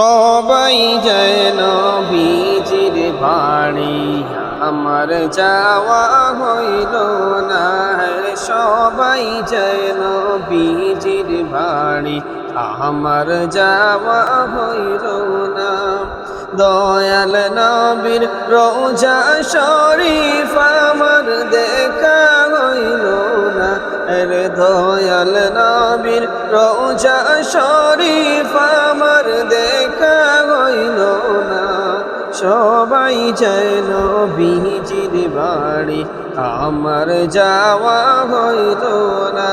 সবাই যেন নবীজির বাড়ি, আমার যাওয়া হইল না। সবাই যেন নবীজির বাড়ি, আমার যাওয়া হইল না। দয়াল নবীর রোজা শরীফ আমার দেখা হইল না। রে দয়াল নবীর রোজা শরীফ আমার দেখা হইল না। সবাই যেন নবীজির বাড়ি, আমার যাওয়া হইল না।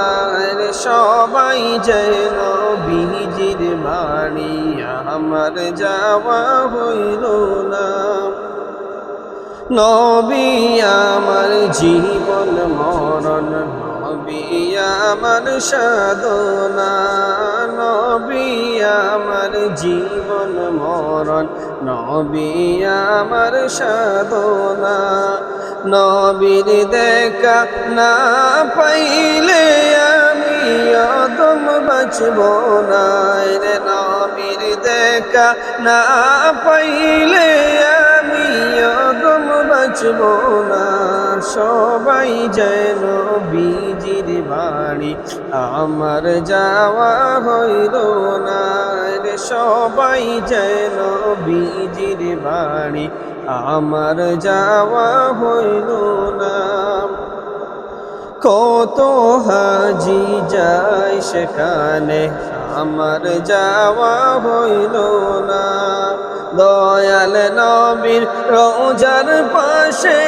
রে সবাই যেন নবীজির বাড়ি, আমার যাওয়া হইল না। নবী আমার জীবন মরণ, নবী আমার সাধনা। নবী আমার জীবন মরণ, নবী আমার সাধনা। নবীর দেখা না পাইলে আমি অদম বাঁচব না। রে নবীর দেখা না পাইলে আমি অদম বাঁচব না। সবাই যেন নবীজির বাড়ি, আমার যাওয়া হইল না। রে সবাই যেন নবীজির বাড়ি, আমার যাওয়া হইল না। কত হাজি যায় সেখানে, আমার যাওয়া হইল না। দয়াল নবীর রোজার পাশে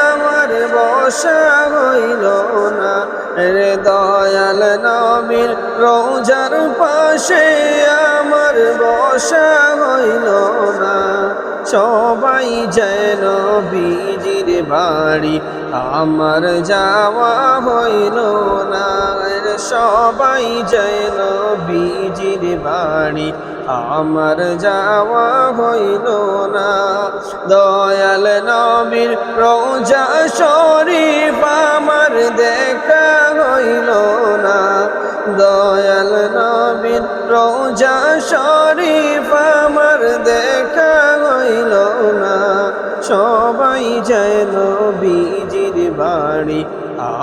আমার বসা হইল না। রে দয়াল নবীর রোজার পাশে আমার বসা হইল না। সবাই যেন নবীজির বাড়ি, আমার যাওয়া হইল না। সবাই যেন নবীজির বাড়ি, আমার যাওয়া হইল না। দয়াল নবীর রোজা শরীফ আমার দেখা হইল না। দয়াল নবীর রোজা শরীফ আমার দেখা হইল না। সবাই যেন নবীজির বাড়ি,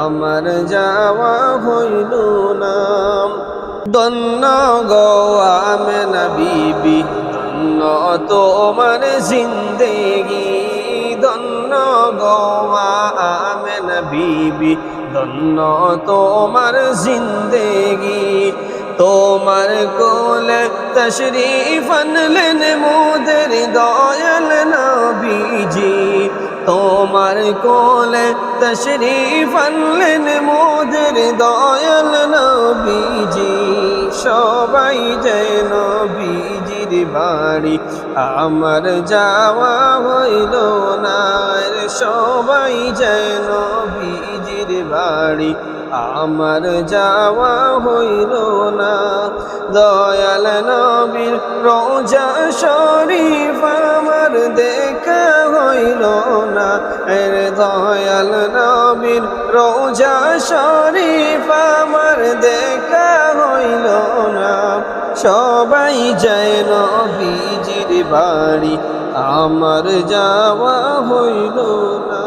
আমার যাওয়া হইল না। ধন্য গো আমেনা বিবি, ধন্য তোমার জিন্দেগি। ধন্য গো আমেনা বিবি, ধন্য তোমার জিন্দেগি। তোমার কোলে তশরীফ আনলেন মোদের দয়াল নবীজি। তোমার কোলে তশরীফ আনলেন মোদের দয়াল নবীজি। সবাই যেন নবীজির বাড়ি, আমার যাওয়া হইল না। সবাই যেন নবীজির বাড়ি, আমার যাওয়া হইল না। দয়াল নবীর রোজা শরীফ আমার দেখা হইল না। রে দয়াল নবীর রোজা শরীফ আমার দেখা হইল না। সবাই যেন নবীজির বাড়ি, আমার যাওয়া হইল না।